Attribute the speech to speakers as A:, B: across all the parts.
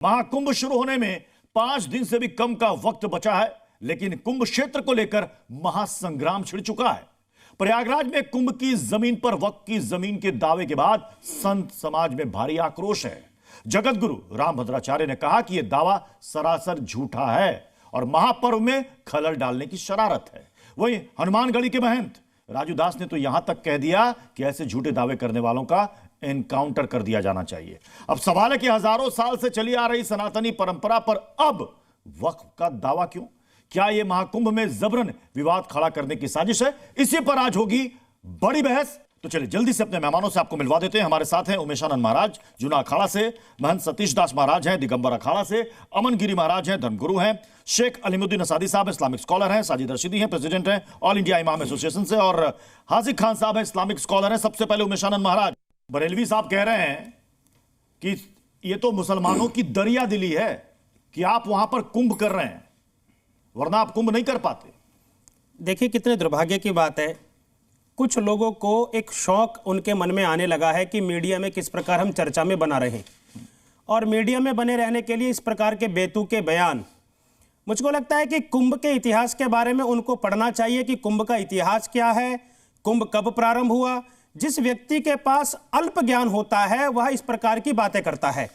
A: महाकुंभ शुरू होने में 5 दिन से भी कम का वक्त बचा है, लेकिन कुंभ क्षेत्र को लेकर महासंग्राम छिड़ चुका है। प्रयागराज में कुंभ की जमीन पर वक्फ की जमीन के दावे के बाद संत समाज में भारी आक्रोश है। जगत गुरु रामभद्राचार्य ने कहा कि यह दावा सरासर झूठा है और महापर्व में खलल डालने की शरारत है। वहीं हनुमानगढ़ी के महंत राजू दास ने तो यहां तक कह दिया कि ऐसे झूठे दावे करने वालों का एनकाउंटर कर दिया जाना चाहिए। अब सवाल है कि हजारों साल से चली आ रही सनातनी परंपरा पर अब वक्फ का दावा क्यों? क्या यह महाकुंभ में जबरन विवाद खड़ा करने की साजिश है? इसी पर आज होगी बड़ी बहस। तो चलिए जल्दी से अपने मेहमानों से आपको मिलवा देते हैं। हमारे साथ हैं उमेशानंद महाराज जूना अखाड़ा से, महंत सतीश दास महाराज हैं दिगंबर अखाड़ा से, अमन गिरी महाराज हैं धर्मगुरु हैं, शेख अलीमुद्दीन असादी साहब इस्लामिक स्कॉलर हैं, साजिद रशीदी हैं प्रेसिडेंट हैं ऑल इंडिया इमाम एसोसिएशन से, और हाजिक खान साहब हैं इस्लामिक स्कॉलर हैं। सबसे पहले उमेशानंद महाराज, बरेलवी साहब कह रहे हैं कि यह तो मुसलमानों की दरिया दिली है कि आप वहां पर कुंभ कर रहे हैं, वरना आप कुंभ नहीं कर पाते।
B: देखिए कितने दुर्भाग्य की बात है, कुछ लोगों को एक शौक उनके मन में आने लगा है कि मीडिया में किस प्रकार हम चर्चा में बना रहे हैं, और मीडिया में बने रहने के लिए इस प्रकार के बेतुके बयान। मुझको लगता है कि कुंभ के इतिहास के बारे में उनको पढ़ना चाहिए कि कुंभ का इतिहास क्या है, कुंभ कब प्रारंभ हुआ। जिस व्यक्ति के पास अल्प ज्ञान होता है वह इस प्रकार की बातें करता है।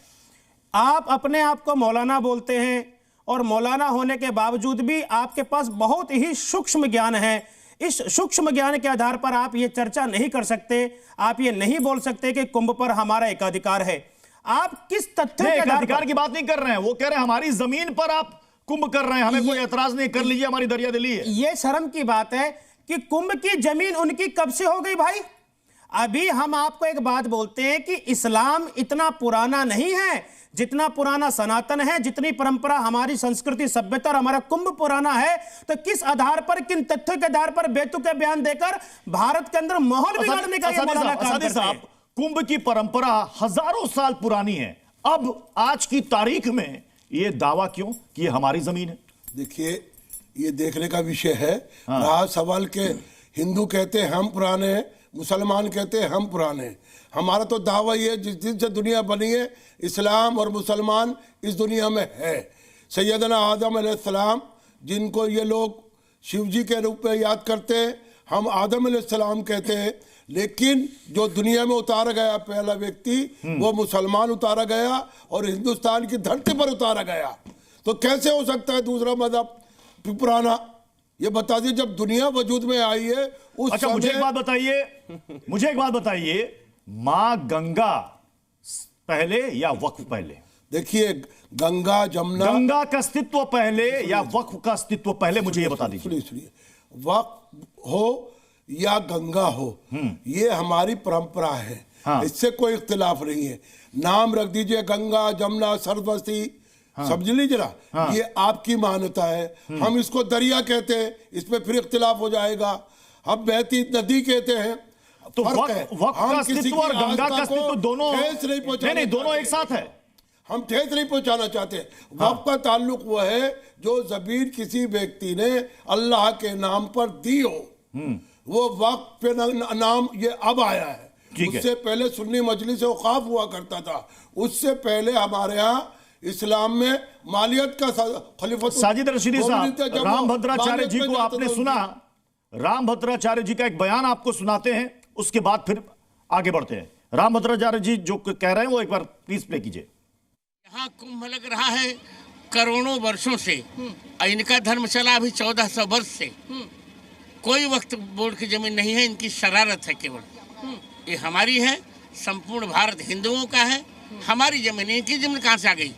B: आप अपने आप को मौलाना बोलते हैं और मौलाना होने के बावजूद भी आपके पास बहुत ही सूक्ष्म ज्ञान है। इस सूक्ष्म ज्ञान के आधार पर आप ये चर्चा नहीं कर सकते, आप ये नहीं बोल सकते कि कुंभ पर हमारा एकाधिकार है। आप किस तथ्य के
A: एकाधिकार की बात नहीं कर रहे हैं, वो कह रहे हैं हमारी जमीन पर आप कुंभ कर रहे हैं, हमें कोई एतराज नहीं, कर लीजिए, हमारी दरिया दिली है।
B: ये शर्म की बात है कि कुंभ की जमीन उनकी कब से हो गई भाई? अभी हम आपको एक बात बोलते हैं कि इस्लाम इतना पुराना नहीं है जितना पुराना सनातन है, जितनी परंपरा हमारी संस्कृति सभ्यता और हमारा कुंभ पुराना है। तो किस आधार पर, किन तथ्यों के आधार पर बेतुके बयान देकर भारत के अंदर माहौल बिगाड़ने का ये मौलाना काम करते हैं?
A: कुंभ की परंपरा हजारों साल पुरानी है, अब आज की तारीख में यह दावा क्यों कि ये हमारी जमीन है?
C: देखिए ये देखने का विषय है। रहा सवाल के हिंदू कहते हैं हम पुराने हैं, मुसलमान कहते हैं हम पुराने हैं। हमारा तो दावा ये जिस दिन से दुनिया बनी है इस्लाम और मुसलमान इस दुनिया में है। सैयदना आदम अलैहिस्सलाम जिनको ये लोग शिव जी के रूप में याद करते हैं, हम आदम अलैहिस्सलाम कहते हैं, लेकिन जो दुनिया में उतारा गया पहला व्यक्ति वो मुसलमान उतारा गया और हिंदुस्तान की धरती पर उतारा गया। तो कैसे हो सकता है दूसरा मजहब पुराना? ये बता दीजिए जब दुनिया वजूद में आई है उस
A: अच्छा मुझे एक बात बताइए, मां गंगा पहले या वक्फ पहले?
C: देखिए गंगा जमुना,
A: गंगा का अस्तित्व पहले या वक्फ का अस्तित्व पहले, मुझे ये बता दीजिए।
C: सुनिए, वक्फ हो या गंगा हो ये हमारी परंपरा है।
A: हाँ।
C: इससे कोई इख्तिलाफ नहीं है। नाम रख दीजिए गंगा जमुना सरस्वती, समझ लीजिए ना।
A: हाँ।
C: ये आपकी मान्यता है, हम इसको दरिया कहते हैं, इसमें फिर इख्तिलाफ हो जाएगा। हम बहती नदी कहते हैं।
A: तो वक्फ का अस्तित्व और गंगा का अस्तित्व दोनों नहीं, दोनों एक साथ है।
C: हम ठेस नहीं पहुंचाना चाहते। वक्फ का ताल्लुक वो है जो जमीन किसी व्यक्ति ने अल्लाह के नाम पर दी हो, वो वक्फ पे नाम ये अब आया है। उससे पहले सुन्नी मजलिस औकाफ हुआ करता था। उससे पहले हमारे यहाँ इस्लाम में मालियत का खलीफा
A: साजिद रशीदी साहब, रामभद्राचार्य जी को आपने सुना, रामभद्राचार्य जी का एक बयान आपको सुनाते हैं, उसके बाद फिर आगे बढ़ते हैं। रामभद्राचार्य जी जो कह रहे हैं वो एक बार प्लीज प्ले कीजिए।
D: यहाँ कुंभ लग रहा है करोड़ों वर्षों से, इनका धर्म चला अभी 1400 वर्ष से। कोई वक्त बोर्ड की जमीन नहीं है, इनकी शरारत है केवल। ये हमारी है, संपूर्ण भारत हिंदुओं का है, हमारी जमीन, इनकी जमीन कहाँ से आ गई?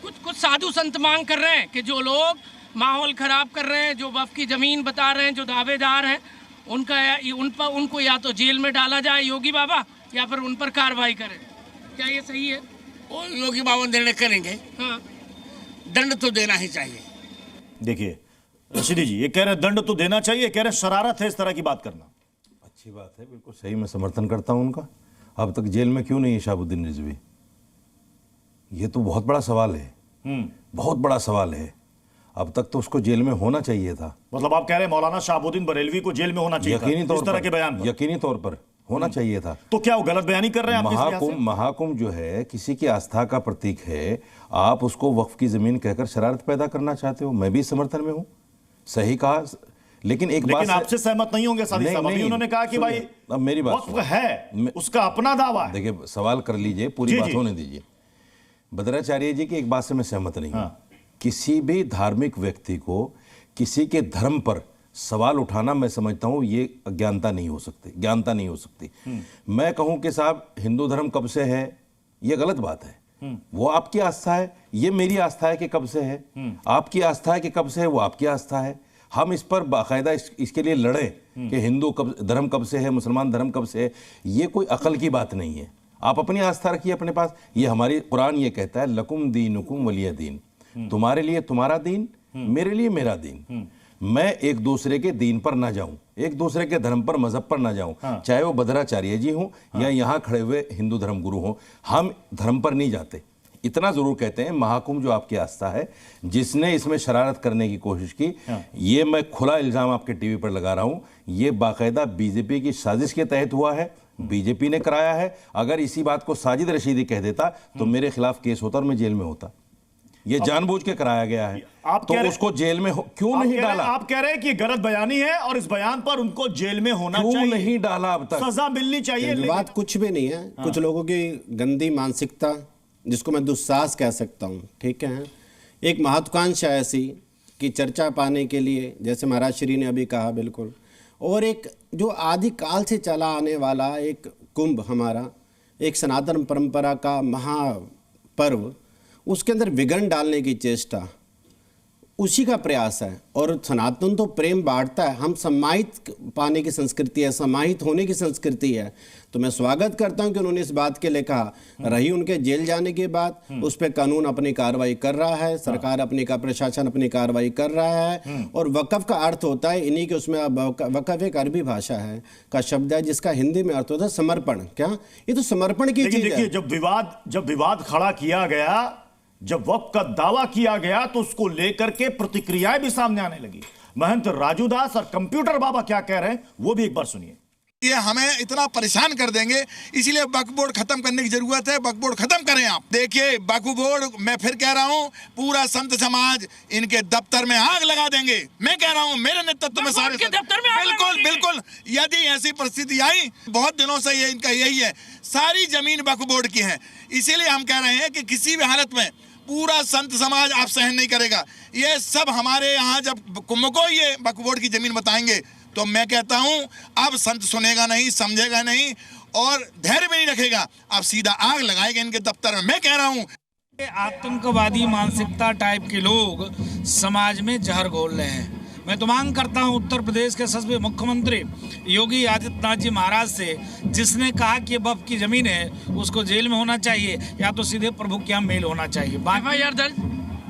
E: कुछ साधु संत मांग कर रहे हैं कि जो लोग माहौल खराब कर रहे हैं, जो वक्फ की जमीन बता रहे हैं, जो दावेदार हैं, उनको या तो जेल में डाला जाए योगी बाबा, या फिर उन पर कार्रवाई करें। क्या ये सही है?
D: वो योगी बाबा निर्णय करेंगे।
E: हाँ,
D: दंड तो देना ही चाहिए।
A: देखिए रशीदी जी ये कह रहे हैं दंड तो देना चाहिए, कह रहे हैं शरारत है इस तरह की बात करना।
F: अच्छी बात है, बिल्कुल सही, मैं समर्थन करता हूं उनका। अब तक जेल में क्यों नहीं है शहाबुद्दीन रिजवी? ये तो बहुत बड़ा सवाल है, बहुत बड़ा सवाल है। अब तक तो उसको जेल में होना चाहिए था।
A: मतलब आप कह रहे हैं मौलाना शहाबुद्दीन बरेलवी को जेल में होना चाहिए
F: यकीनी
A: था,
F: तौर
A: इस तरह के बयान पर?
F: यकीनी तौर पर होना चाहिए था।
A: तो क्या वो गलत बयानी कर रहे हैं आप इस लिहाज से?
F: महाकुंभ जो है किसी की आस्था का प्रतीक है, आप उसको वक्फ की जमीन कहकर शरारत पैदा करना चाहते हो, मैं भी समर्थन में हूं, सही कहा। लेकिन एक बात
A: आपसे सहमत नहीं होंगे सादी साहब। अभी उन्होंने कहा कि भाई
F: अब मेरी बात
A: वक्फ है, उसका अपना दावा है।
F: देखिए सवाल कर लीजिए, पूरी बात होने दीजिए। भद्राचार्य जी की एक बात से मैं सहमत नहीं हूं। किसी भी धार्मिक व्यक्ति को किसी के धर्म पर सवाल उठाना, मैं समझता हूं ये अज्ञानता नहीं हो सकती, ज्ञानता नहीं हो सकती। मैं कहूं कि साहब हिंदू धर्म कब से है, ये गलत बात है। वो आपकी आस्था है, ये मेरी आस्था है कि कब से है। आपकी आस्था है कि कब से है, वो आपकी आस्था है। हम इस पर बाकायदा इसके लिए लड़ें कि हिंदू धर्म कब से है, मुसलमान धर्म कब से है, ये कोई अकल की बात नहीं है। आप अपनी आस्था रखिए अपने पास। ये हमारी कुरान ये कहता है लकुम दीनुकुम वलिय दीन, तुम्हारे लिए तुम्हारा दीन, मेरे लिए मेरा दीन। मैं एक दूसरे के दीन पर ना जाऊं, एक दूसरे के धर्म पर, मजहब पर ना जाऊं, चाहे वो भद्राचार्य जी हों या यहाँ खड़े हुए हिंदू धर्म गुरु हों, हम धर्म पर नहीं जाते। इतना जरूर कहते हैं महाकुंभ जो आपकी आस्था है, जिसने इसमें शरारत करने की कोशिश की, ये मैं खुला इल्जाम आपके टीवी पर लगा रहा हूं, ये बाकायदा बीजेपी की साजिश के तहत हुआ है, बीजेपी ने कराया है। अगर इसी बात को साजिद रशीदी कह देता तो मेरे खिलाफ केस होता और मैं जेल में होता। ये जानबूझ के कराया गया है, तो उसको जेल में क्यों नहीं डाला?
A: आप कह रहे हैं कि गलत बयानी है और इस बयान पर उनको जेल में होना
F: क्यों
A: चाहिए,
F: नहीं डाला अब तक?
A: सजा मिलनी चाहिए।
G: बात कुछ भी नहीं है। कुछ लोगों की गंदी मानसिकता, जिसको मैं दुस्साहस कह सकता हूँ, ठीक है। एक महत्वाकांक्षा ऐसी कि चर्चा पाने के लिए, जैसे महाराज श्री ने अभी कहा, बिल्कुल, और एक जो आदिकाल से चला आने वाला एक कुंभ, हमारा एक सनातन परंपरा का महापर्व, उसके अंदर विघ्न डालने की चेष्टा, उसी का प्रयास है। और सनातन तो प्रेम बांटता है, हम सम्मानित पाने की संस्कृति है, सम्मानित होने की संस्कृति है। तो मैं स्वागत करता हूं कि उन्होंने इस बात के लिए कहा। रही उनके जेल जाने के बाद, उस पर कानून अपनी कार्रवाई कर रहा है, सरकार अपनी का, प्रशासन अपनी कार्रवाई कर रहा है। और वक़्फ़ का अर्थ होता है इन्हीं के, उसमें वक़्फ़ एक अरबी भाषा है का शब्द है, जिसका हिंदी में अर्थ होता है समर्पण। क्या ये तो समर्पण की चीज है।
A: जब विवाद खड़ा किया गया, जब वक्फ का दावा किया गया, तो उसको लेकर के प्रतिक्रियाएं भी सामने आने लगी। महंत राजू दास और कंप्यूटर बाबा क्या कह रहे हैं वो भी एक बार सुनिए।
H: ये हमें इतना परेशान कर देंगे, इसीलिए वक्फ बोर्ड खत्म करने की जरूरत है। वक्फ बोर्ड खत्म करें आप। देखिए वक्फ बोर्ड, मैं फिर कह रहा हूँ, पूरा संत समाज इनके दफ्तर में आग लगा देंगे। मैं कह रहा हूँ मेरे नेतृत्व में सारे
E: दफ्तर में
H: बिल्कुल बिल्कुल, यदि ऐसी परिस्थिति आई, बहुत दिनों से ये इनका यही है, सारी जमीन वक्फ बोर्ड की है। इसीलिए हम कह रहे हैं कि किसी भी हालत में पूरा संत समाज आप सहन नहीं करेगा। ये सब हमारे यहाँ जब कुंभ को ये वक्फ बोर्ड की जमीन बताएंगे, तो मैं कहता हूं अब संत सुनेगा नहीं, समझेगा नहीं और धैर्य भी नहीं रखेगा, अब सीधा आग लगाएगा इनके दफ्तर में। मैं कह रहा हूं
I: आतंकवादी मानसिकता टाइप के लोग समाज में जहर घोल रहे हैं। मैं तो मांग करता हूं उत्तर प्रदेश के यशस्वी मुख्यमंत्री योगी आदित्यनाथ जी महाराज से, जिसने कहा कि वक्फ की जमीन है उसको जेल में होना चाहिए या तो सीधे प्रभु के यहाँ मेल होना चाहिए।
E: एफआईआर दर्ज,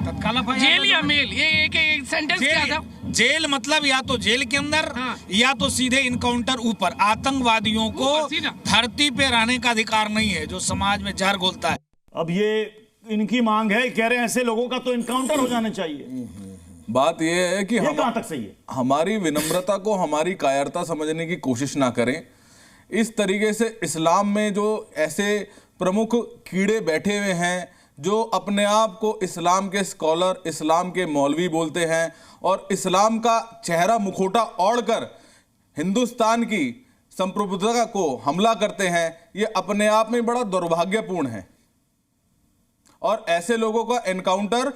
I: तत्काल
E: जेल या मेल, ये एक सेंटेंस क्या था?
I: जेल मतलब या तो जेल के अंदर, या तो सीधे इनकाउंटर ऊपर। आतंकवादियों को धरती पे रहने का अधिकार नहीं है जो समाज में जहर घोलता है।
A: अब ये इनकी मांग है, कह रहे हैं ऐसे लोगों का तो इनकाउंटर हो जाना चाहिए।
J: बात यह है कि
A: कहां तक सही है? हमारी
J: विनम्रता को हमारी कायरता समझने की कोशिश ना करें। इस तरीके से इस्लाम में जो ऐसे प्रमुख कीड़े बैठे हुए हैं, जो अपने आप को इस्लाम के स्कॉलर, इस्लाम के मौलवी बोलते हैं और इस्लाम का चेहरा मुखौटा ओढ़कर हिंदुस्तान की संप्रभुता को हमला करते हैं, ये अपने आप में बड़ा दुर्भाग्यपूर्ण है। और ऐसे लोगों का एनकाउंटर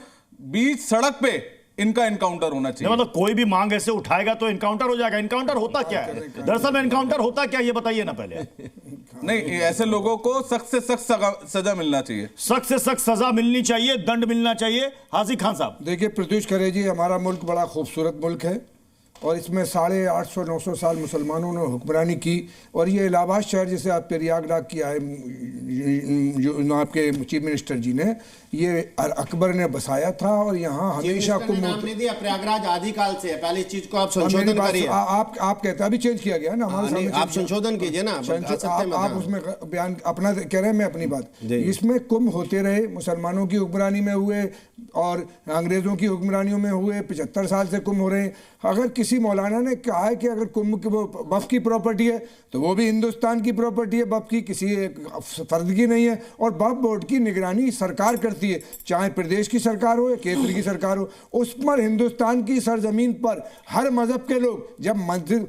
J: बीच सड़क पे इनका एनकाउंटर होना चाहिए।
A: मतलब कोई भी मांग ऐसे उठाएगा तो एनकाउंटर हो जाएगा। एनकाउंटर होता क्या है? दरअसल एनकाउंटर होता क्या, ये बताइए ना पहले।
J: नहीं, ऐसे लोगों को सख्त से सख्त सजा मिलना चाहिए।
A: सख्त से सख्त सजा मिलनी चाहिए, दंड मिलना चाहिए। हाजी खान साहब,
K: देखिए प्रत्युष खरे जी, हमारा मुल्क बड़ा खूबसूरत मुल्क है और इसमें 850-900 साल मुसलमानों ने हुक्मरानी की। और ये इलाहाबाद शहर जिसे आप प्रयागराज किया है, जो आपके चीफ मिनिस्टर जी ने, ये अकबर ने बसाया था और यहाँ हमेशा कुंभ
G: प्रयागराज आदिकाल से है। पहले इस चीज को आप संशोधन करिए।
K: आप कहते हैं अभी चेंज किया गया ना, हमारे सामने
G: आप संशोधन कीजिए ना।
K: आप उसमें बयान अपना कह रहे हैं, मैं अपनी बात। इसमें कुंभ होते रहे, मुसलमानों की हुक्मरानी में हुए और अंग्रेजों की हुक्मरानियों में हुए। 75 साल से कुंभ हो रहे हैं। अगर किसी मौलाना ने कहा है कि अगर कुंभ वक्फ की प्रॉपर्टी है तो वो भी हिंदुस्तान की प्रॉपर्टी है, वक्फ की किसी एक फर्द की नहीं है। और वक्फ बोर्ड की निगरानी सरकार करती है, चाहे प्रदेश की सरकार हो या केंद्र की सरकार हो। उस पर हिंदुस्तान की सरजमीन पर हर मजहब के लोग जब मस्जिद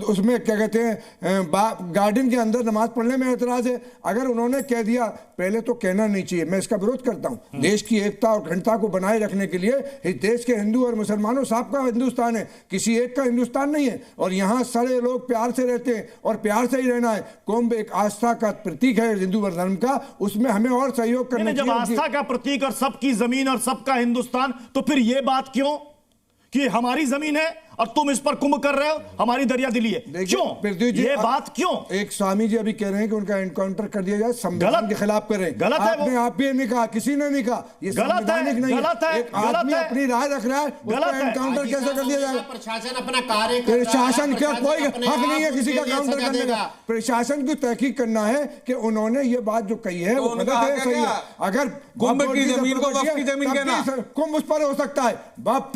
K: उसमें क्या कहते हैं गार्डन के अंदर नमाज पढ़ने में एतराज है, अगर उन्होंने कह दिया, पहले तो कहना नहीं चाहिए, मैं इसका विरोध करता हूं। देश की एकता और अखंडता को बनाए रखने के लिए इस देश के हिंदू और मुसलमानों सबका हिंदुस्तान है, किसी एक का हिंदुस्तान नहीं है। और यहाँ सारे लोग प्यार से रहते हैं और प्यार से ही रहना है। कुंभ एक आस्था का प्रतीक है हिंदू धर्म का, उसमें हमें और सहयोग करना चाहिए।
A: जब आस्था का प्रतीक और सबकी जमीन और सबका हिंदुस्तान, तो फिर यह बात क्यों कि हमारी जमीन है और तुम इस पर कुंभ कर रहे हो, हमारी दरिया दिली है, क्यों? ये बात क्यों?
K: एक स्वामी जी अभी कह रहे हैं कि उनका एनकाउंटर कर दिया जाए, संविधान के खिलाफ कर रहे हैं।
A: गलत है वो।
K: आप भी नहीं कहा, किसी ने नहीं कहा, ये संवैधानिक नहीं है। एक आदमी अपनी राय रख रहा है, उसका एनकाउंटर कैसे कर दिया जाए?
G: प्रशासन अपना कार्य,
K: प्रशासन का कोई हक नहीं है किसी का काउंटर करने का। प्रशासन की तहकीक करना है कि उन्होंने ये बात जो कही है वो गलत है, सही है। अगर
J: कुंभ की जमीन को वक्फ की जमीन कहना,
K: कुंभ उस पर हो सकता है, वक्फ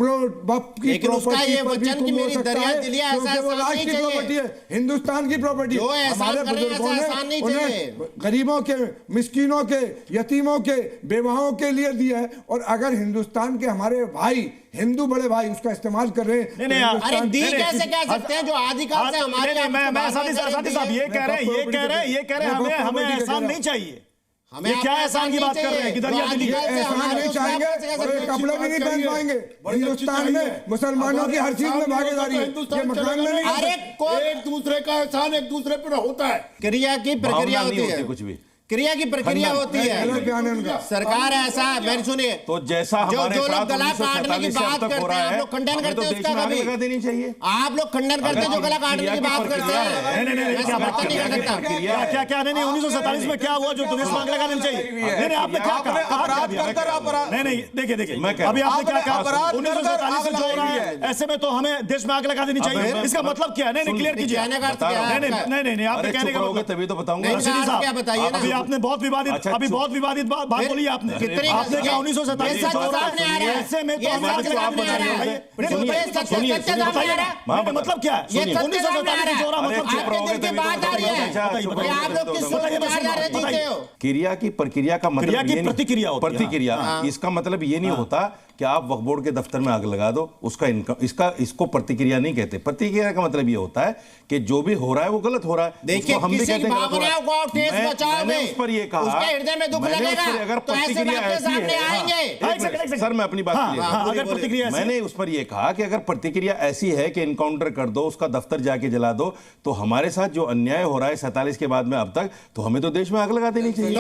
K: की प्रॉपर्टी
G: की मेरी दरिया दिलिया ऐसा
K: राष्ट्र की प्रॉपर्टी है, हिंदुस्तान की प्रॉपर्टी है। हमारे बुजुर्गों ने उन्हें गरीबों के, मिस्कीनों के, यतीमों के, बेवाहों के लिए दिया है। और अगर हिंदुस्तान के हमारे भाई, हिंदू बड़े भाई उसका इस्तेमाल कर रहे हैं,
G: अरे दी कैसे कह सकते हैं जो आदिकाल से हमारे।
A: मैं साथी साहब ये कह रहे हैं हमें एहसान नहीं चाहिए।
G: हमें
A: ये क्या एहसान की बात कर रहे हैं कि दरिया दिली?
K: एहसान नहीं चाहेंगे और कपड़े भी नहीं पहन पाएंगे। हिंदुस्तान में मुसलमानों की हर चीज में भागीदारी है, ये मकान में नहीं।
C: अरे एक दूसरे का एहसान एक दूसरे पर होता है।
G: क्रिया की प्रक्रिया होती है,
F: कुछ भी
G: क्रिया की प्रक्रिया होती है। सरकार ऐसा मैंने सुनिए,
F: तो जैसा हमारे
G: जो लोग गला काटने की बात करते हैं, आप लोग खंडन करते हैं उसका कभी
F: लगा देनी चाहिए।
G: आप लोग खंडन करते हैं जो गला काटने की बात करते हैं।
A: नहीं क्या बात नहीं कर सकता क्या नहीं 1947 में क्या हुआ जो तुम्हें आग लगा देनी चाहिए? नहीं आपने क्या कहा? नहीं देखिए अभी आपने क्या कहा? 1947 से जो हो रहा है ऐसे में तो हमें देश में आग लगा देनी चाहिए, इसका मतलब क्या है? नहीं क्लियर कीजिए। नहीं आपने कहने का
F: तभी तो बताऊंगा।
G: क्या बताइए ना,
A: आपने बहुत विवादित अभी बहुत विवादित बात बोली है आपने कहा 1947 ऐसे में तो मतलब क्या है? 1947 जो रहा मतलब
F: क्रिया की प्रक्रिया का मतलब प्रतिक्रिया, इसका मतलब ये नहीं होता कि आप वक्फ बोर्ड के दफ्तर में आग लगा दो, उसका इनकम इसको प्रतिक्रिया नहीं कहते। प्रतिक्रिया का मतलब ये होता है कि जो भी हो रहा है वो गलत हो रहा है।
G: देखिए हम भी कहते हैं
F: मैंने उस पर ये कहा,
G: उसके हृदय में दुख लगेगा
F: अगर
G: तो ऐसे बातें सामने आएंगे।
F: सर मैं अपनी बात
A: अगर प्रतिक्रिया
F: मैंने उस पर यह कहा कि अगर प्रतिक्रिया ऐसी है कि इनकाउंटर कर दो, उसका दफ्तर जाके जला दो, तो हमारे साथ जो अन्याय हो रहा है 47 के बाद में अब तक, तो हमें तो देश में आग लगा देनी चाहिए।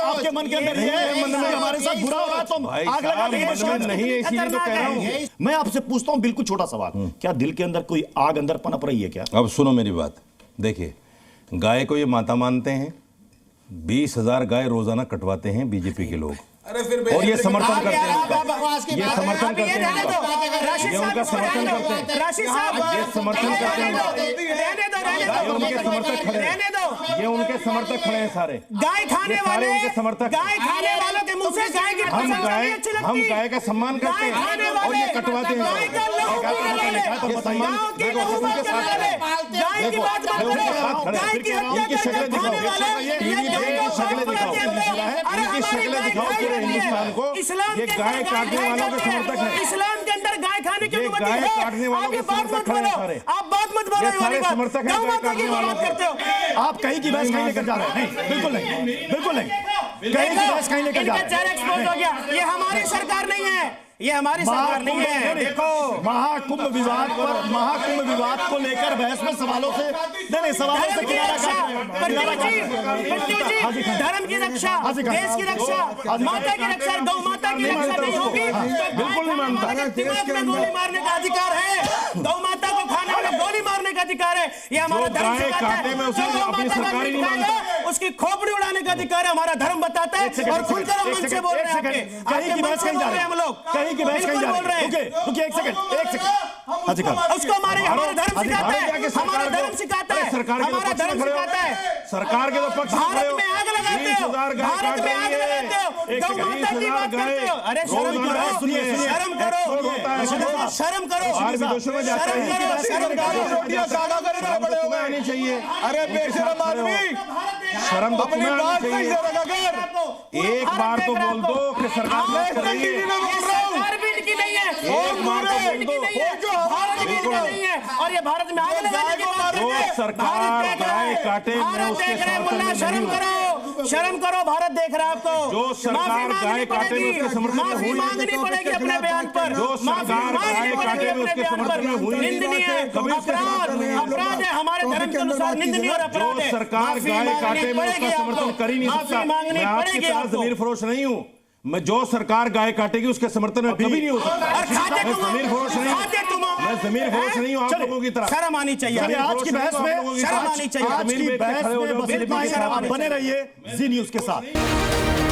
A: आपके मन के अंदर हमारे साथ बुरा हो रहा है तो आग लगा देंगे
F: नहीं है, इसीलिए तो कह रहा हूं।
A: मैं आपसे पूछता हूं बिल्कुल छोटा सवाल, क्या दिल के अंदर कोई आग अंदर पनप रही है क्या?
F: अब सुनो मेरी बात, देखिए गाय को ये माता मानते हैं, 20,000 गाय रोजाना कटवाते हैं बीजेपी के लोग, और ये समर्थन करते हैं, ये समर्थन करते हैं, ये उनका समर्थन करते हैं, ये समर्थन करते हैं, उनके समर्थक खड़े हैं, ये उनके समर्थक खड़े हैं सारे
B: गाय खाने वाले,
F: उनके समर्थक,
B: गाय खाने वालों के मुंह से गाय की
F: हम गाय का सम्मान करते हैं और ये कटवाते हैं। हिंदुस्तान को ये गाय काटने वालों के समर्थक हैं।
B: इस्लाम के अंदर गाय खाने की अनुमति है।
F: गाय काटने वालों के समर्थक हैं सारे।
B: आप बात मत बोलो,
F: सारे समर्थक हैं गाय काटने वालों के।
A: आप कहीं की बहस कहीं लेकर जा रहे हैं? नहीं, बिल्कुल नहीं, बिल्कुल नहीं, कहीं की बहस कहीं लेकर जा रहे हैं।
B: एक्सपोज हो गया, ये हमारी सरकार नहीं है, ये हमारी सरकार नहीं है। देखो
A: महाकुंभ विवाद को लेकर बहस में सवालों से सवालों से किनारा
B: धर्म की रक्षा, देश की रक्षा, माता की रक्षा, गौ माता की रक्षा नहीं होगी,
F: बिल्कुल नहीं मानता।
B: दिमाग में गोली मारने का अधिकार है, गौ माता को खाने में गोली मारने का अधिकार है, ये हमारा धर्म सिखाता है। उसकी खोपड़ी उड़ाने का अधिकार है, हमारा धर्म बताता है। और खुलकर हम मन से बोल रहे हैं,
A: कहीं की बहस कहीं जा रहे हैं हम लोग, कहीं की बहस कहीं जा रहे हैं। रुकिए एक सेकंड,
B: उसको हमारा धर्म सिखाता है, हमारा धर्म सिखाता है, हमारा धर्म सिखाता है।
F: सरकार के तो पक्ष
B: भारत में आग लगाते हो, भारत में आग लगाते हो, गौ माता की बात करते हो। अरे शर्म करो,
A: सुनिए,
B: शर्म करो, शर्म करो,
F: आनी चाहिए।
H: अरे बेशरम आदमी,
F: शर्म तो
H: अपनी
F: तुम्हें
H: बात
F: आनी
H: सही
F: चाहिए।
H: से रखा कर।
F: एक बार तो बोल दो कि सरकार कुछ कर रही है।
B: सरकार बिल की नहीं है,
F: एक बार तो बोल दो।
B: भारत बिल की नहीं है, और ये भारत में आग लगाने की बात
F: जो
B: करते हैं।
F: सरकार
B: भारत देख रहा है,
F: गाय काटे, मैं
B: भारत
F: उसके
B: देख रहा है,
F: समर्थन
B: मुल्ला
F: में
B: शर्म
F: नहीं हूं।
B: करो, शर्म करो, भारत देख रहा है आपको।
F: जो सरकार
B: माफी मांगनी
F: गाय काटे, मैं उसके समर्थन में
B: माफी
F: हुई।
B: मांगनी पड़ेगी अपने बयान पर,
F: जो
B: माफी
F: सरकार
B: मांगनी
F: गाय
B: पड़ेगी
F: काटे, मैं
B: अपने
F: उसके
B: बयान पर।
F: समर्थन में हुई।
B: निंदनीय है, अपराध है, हमारे धर्म के अनुसार निंदनीय और अपराध
F: जो
B: है।
F: सरकार
B: माफी
F: गाय
B: मांगनी
F: काटे, मैं
B: पड़ेगी
F: उसका समर्थन
B: आपको।
F: कर ही नहीं सकता।
B: माफी मांगनी
F: मैं आपकी
B: पड़ेगी
F: तरह
B: आपको।
F: जमीर फरोश नहीं हूँ। मैं जो सरकार गाय काटेगी उसके समर्थन में कभी नहीं हो सकता।
B: और खाते
F: मैं
B: तुम,
F: जमीर फरोश नहीं
B: खाते तुम।
F: हूँ। मैं जमीर फरोश नहीं हूँ आप लोगों की तरह।
B: शर्म आनी चाहिए।
A: चलिए, आज की बहस में
B: शर्म आनी चाहिए।
A: आज की बहस में बस इतना ही। आप बने रहिए जी न्यूज के साथ।